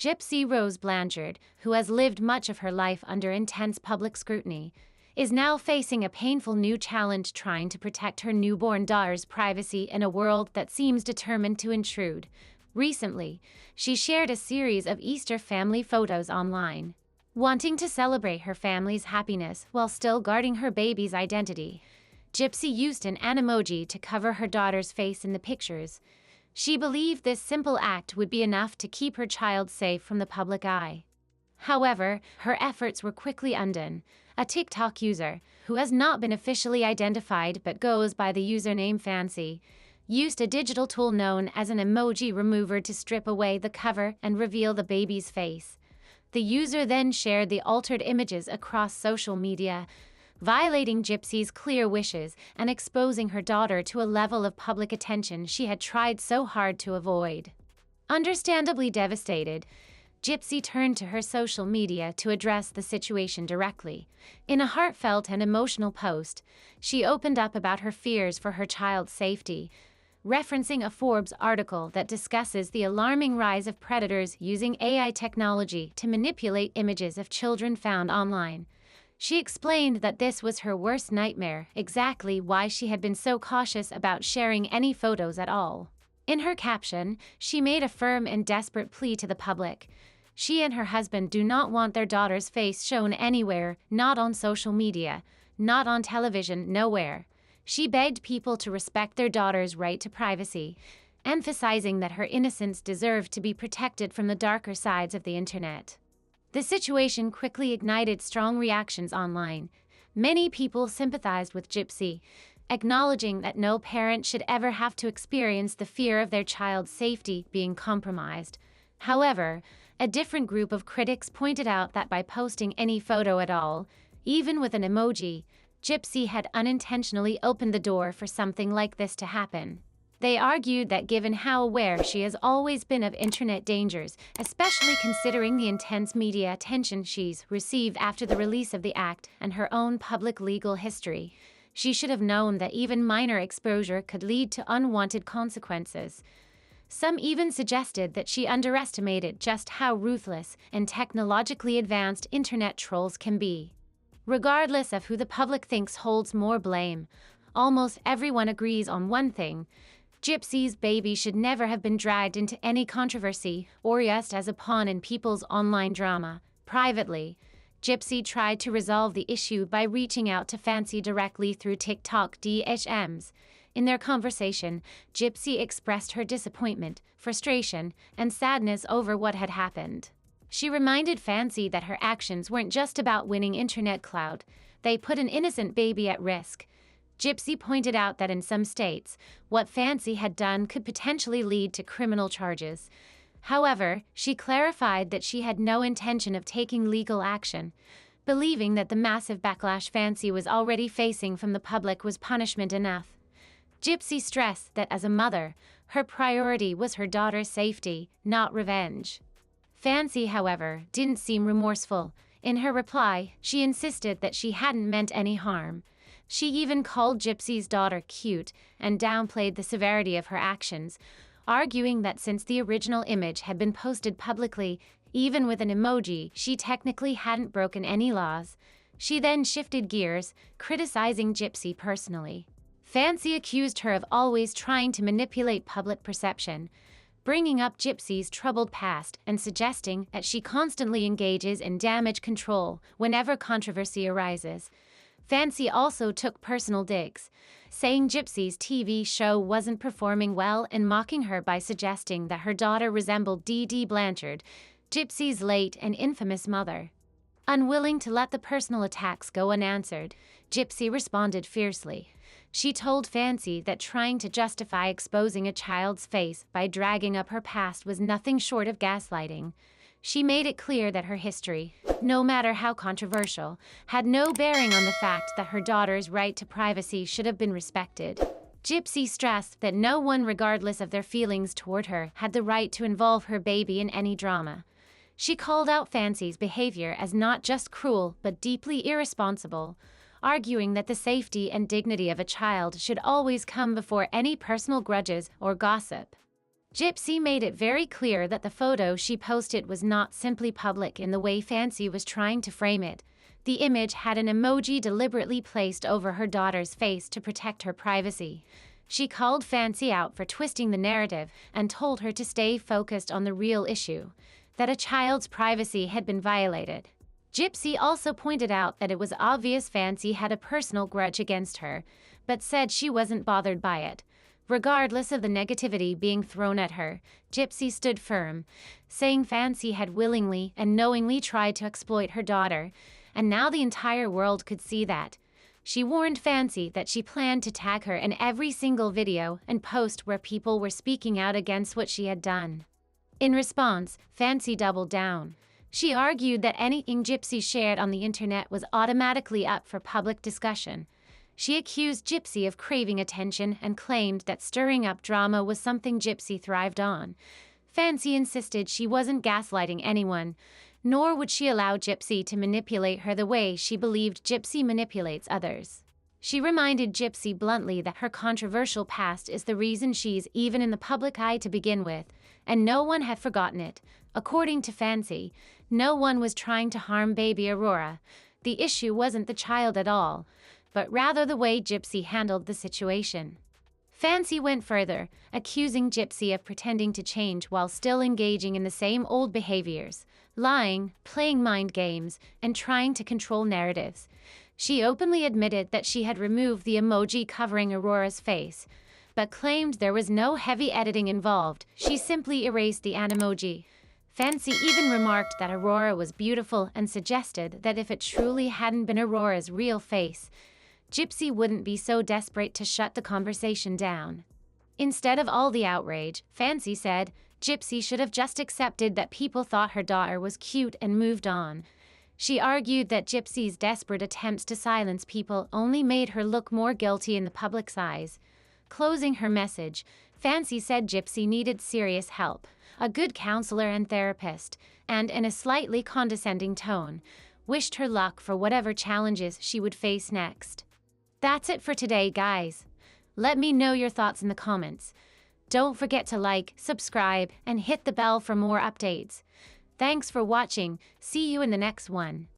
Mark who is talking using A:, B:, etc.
A: Gypsy Rose Blanchard, who has lived much of her life under intense public scrutiny, is now facing a painful new challenge trying to protect her newborn daughter's privacy in a world that seems determined to intrude. Recently, she shared a series of Easter family photos online, wanting to celebrate her family's happiness while still guarding her baby's identity. Gypsy used an emoji to cover her daughter's face in the pictures. She believed this simple act would be enough to keep her child safe from the public eye. However, her efforts were quickly undone. A TikTok user, who has not been officially identified but goes by the username Fancy, used a digital tool known as an emoji remover to strip away the cover and reveal the baby's face. The user then shared the altered images across social media, violating Gypsy's clear wishes and exposing her daughter to a level of public attention she had tried so hard to avoid. Understandably devastated, Gypsy turned to her social media to address the situation directly. In a heartfelt and emotional post, she opened up about her fears for her child's safety, referencing a Forbes article that discusses the alarming rise of predators using AI technology to manipulate images of children found online. She explained that this was her worst nightmare, exactly why she had been so cautious about sharing any photos at all. In her caption, she made a firm and desperate plea to the public. She and her husband do not want their daughter's face shown anywhere, not on social media, not on television, nowhere. She begged people to respect their daughter's right to privacy, emphasizing that her innocence deserved to be protected from the darker sides of the internet. The situation quickly ignited strong reactions online. Many people sympathized with Gypsy, acknowledging that no parent should ever have to experience the fear of their child's safety being compromised. However, a different group of critics pointed out that by posting any photo at all, even with an emoji, Gypsy had unintentionally opened the door for something like this to happen. They argued that given how aware she has always been of internet dangers, especially considering the intense media attention she's received after the release of the act and her own public legal history, she should have known that even minor exposure could lead to unwanted consequences. Some even suggested that she underestimated just how ruthless and technologically advanced internet trolls can be. Regardless of who the public thinks holds more blame, almost everyone agrees on one thing: Gypsy's baby should never have been dragged into any controversy or used as a pawn in people's online drama. Privately, Gypsy tried to resolve the issue by reaching out to Fancy directly through TikTok DMs. In their conversation, Gypsy expressed her disappointment, frustration, and sadness over what had happened. She reminded Fancy that her actions weren't just about winning internet clout, they put an innocent baby at risk. Gypsy pointed out that in some states, what Fancy had done could potentially lead to criminal charges. However, she clarified that she had no intention of taking legal action, believing that the massive backlash Fancy was already facing from the public was punishment enough. Gypsy stressed that as a mother, her priority was her daughter's safety, not revenge. Fancy, however, didn't seem remorseful. In her reply, she insisted that she hadn't meant any harm. She even called Gypsy's daughter cute and downplayed the severity of her actions, arguing that since the original image had been posted publicly, even with an emoji, she technically hadn't broken any laws. She then shifted gears, criticizing Gypsy personally. Fancy accused her of always trying to manipulate public perception, bringing up Gypsy's troubled past and suggesting that she constantly engages in damage control whenever controversy arises. Fancy also took personal digs, saying Gypsy's TV show wasn't performing well and mocking her by suggesting that her daughter resembled Dee Blanchard, Gypsy's late and infamous mother. Unwilling to let the personal attacks go unanswered, Gypsy responded fiercely. She told Fancy that trying to justify exposing a child's face by dragging up her past was nothing short of gaslighting. She made it clear that her history, no matter how controversial, had no bearing on the fact that her daughter's right to privacy should have been respected. Gypsy stressed that no one, regardless of their feelings toward her, had the right to involve her baby in any drama. She called out Fancy's behavior as not just cruel but deeply irresponsible, arguing that the safety and dignity of a child should always come before any personal grudges or gossip. Gypsy made it very clear that the photo she posted was not simply public in the way Fancy was trying to frame it. The image had an emoji deliberately placed over her daughter's face to protect her privacy. She called Fancy out for twisting the narrative and told her to stay focused on the real issue, that a child's privacy had been violated. Gypsy also pointed out that it was obvious Fancy had a personal grudge against her, but said she wasn't bothered by it. Regardless of the negativity being thrown at her, Gypsy stood firm, saying Fancy had willingly and knowingly tried to exploit her daughter, and now the entire world could see that. She warned Fancy that she planned to tag her in every single video and post where people were speaking out against what she had done. In response, Fancy doubled down. She argued that anything Gypsy shared on the internet was automatically up for public discussion. She accused Gypsy of craving attention and claimed that stirring up drama was something Gypsy thrived on. Fancy insisted she wasn't gaslighting anyone, nor would she allow Gypsy to manipulate her the way she believed Gypsy manipulates others. She reminded Gypsy bluntly that her controversial past is the reason she's even in the public eye to begin with, and no one had forgotten it. According to Fancy, no one was trying to harm baby Aurora. The issue wasn't the child at all, but rather the way Gypsy handled the situation. Fancy went further, accusing Gypsy of pretending to change while still engaging in the same old behaviors, lying, playing mind games, and trying to control narratives. She openly admitted that she had removed the emoji covering Aurora's face, but claimed there was no heavy editing involved. She simply erased the emoji. Fancy even remarked that Aurora was beautiful and suggested that if it truly hadn't been Aurora's real face, Gypsy wouldn't be so desperate to shut the conversation down. Instead of all the outrage, Fancy said Gypsy should have just accepted that people thought her daughter was cute and moved on. She argued that Gypsy's desperate attempts to silence people only made her look more guilty in the public's eyes. Closing her message, Fancy said Gypsy needed serious help, a good counselor and therapist, and in a slightly condescending tone, wished her luck for whatever challenges she would face next. That's it for today, guys. Let me know your thoughts in the comments. Don't forget to like, subscribe, and hit the bell for more updates. Thanks for watching. See you in the next one.